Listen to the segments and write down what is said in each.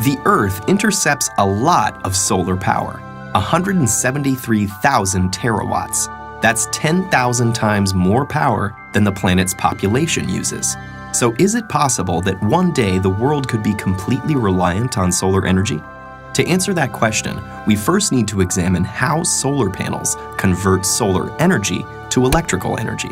The Earth intercepts a lot of solar power, 173,000 terawatts. That's 10,000 times more power than the planet's population uses. So is it possible that one day the world could be completely reliant on solar energy? To answer that question, we first need to examine how solar panels convert solar energy to electrical energy.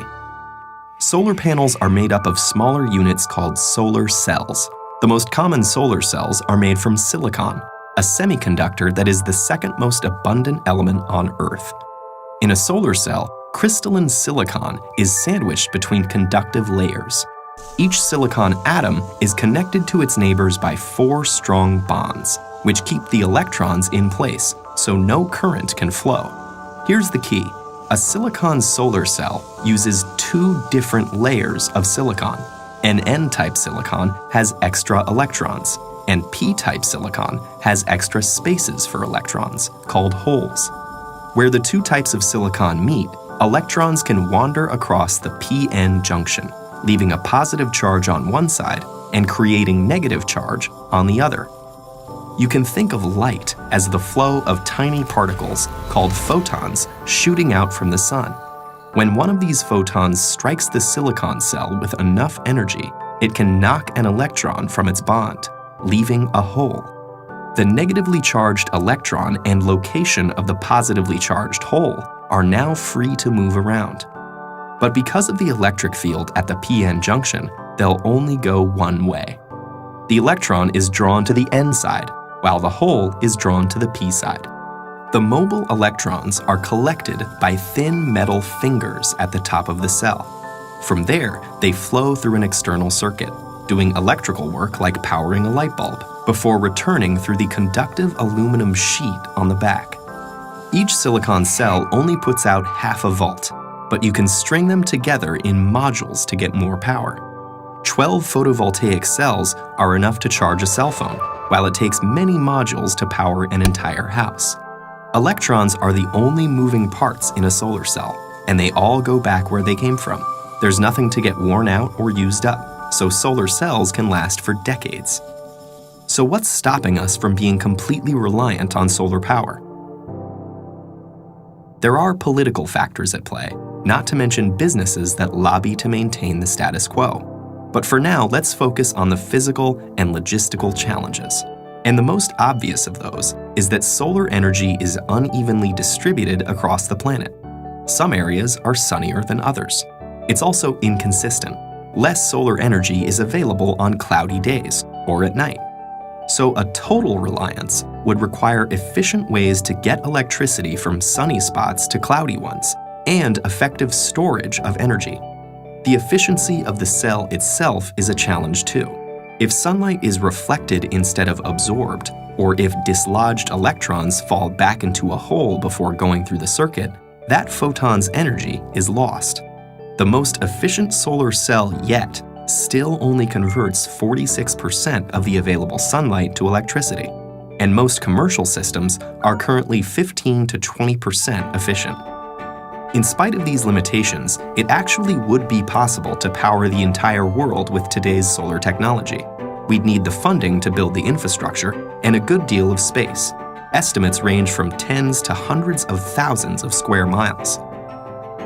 Solar panels are made up of smaller units called solar cells. The most common solar cells are made from silicon, a semiconductor that is the second most abundant element on Earth. In a solar cell, crystalline silicon is sandwiched between conductive layers. Each silicon atom is connected to its neighbors by 4 strong bonds, which keep the electrons in place so no current can flow. Here's the key. A silicon solar cell uses 2 different layers of silicon. An N-type silicon has extra electrons, and P-type silicon has extra spaces for electrons, called holes. Where the 2 types of silicon meet, electrons can wander across the p-n junction, leaving a positive charge on one side and creating negative charge on the other. You can think of light as the flow of tiny particles called photons shooting out from the sun. When one of these photons strikes the silicon cell with enough energy, it can knock an electron from its bond, leaving a hole. The negatively charged electron and location of the positively charged hole are now free to move around. But because of the electric field at the p-n junction, they'll only go one way. The electron is drawn to the n side, while the hole is drawn to the p side. The mobile electrons are collected by thin metal fingers at the top of the cell. From there, they flow through an external circuit, doing electrical work like powering a light bulb, before returning through the conductive aluminum sheet on the back. Each silicon cell only puts out half a volt, but you can string them together in modules to get more power. 12 photovoltaic cells are enough to charge a cell phone, while it takes many modules to power an entire house. Electrons are the only moving parts in a solar cell, and they all go back where they came from. There's nothing to get worn out or used up, so solar cells can last for decades. So what's stopping us from being completely reliant on solar power? There are political factors at play, not to mention businesses that lobby to maintain the status quo. But for now, let's focus on the physical and logistical challenges. And the most obvious of those is that solar energy is unevenly distributed across the planet. Some areas are sunnier than others. It's also inconsistent. Less solar energy is available on cloudy days or at night. So a total reliance would require efficient ways to get electricity from sunny spots to cloudy ones, and effective storage of energy. The efficiency of the cell itself is a challenge too. If sunlight is reflected instead of absorbed, or if dislodged electrons fall back into a hole before going through the circuit, that photon's energy is lost. The most efficient solar cell yet still only converts 46% of the available sunlight to electricity, and most commercial systems are currently 15 to 20% efficient. In spite of these limitations, it actually would be possible to power the entire world with today's solar technology. We'd need the funding to build the infrastructure and a good deal of space. Estimates range from tens to hundreds of thousands of square miles.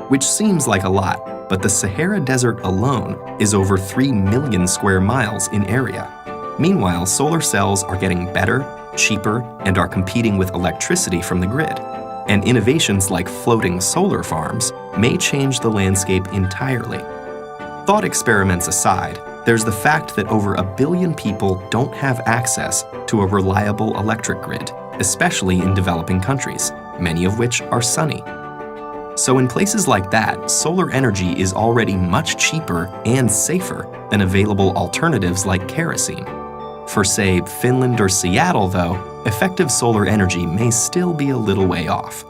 Which seems like a lot, but the Sahara Desert alone is over 3 million square miles in area. Meanwhile, solar cells are getting better, cheaper, and are competing with electricity from the grid. And innovations like floating solar farms may change the landscape entirely. Thought experiments aside, there's the fact that over 1 billion people don't have access to a reliable electric grid, especially in developing countries, many of which are sunny. So in places like that, solar energy is already much cheaper and safer than available alternatives like kerosene. For, say, Finland or Seattle, though, effective solar energy may still be a little way off.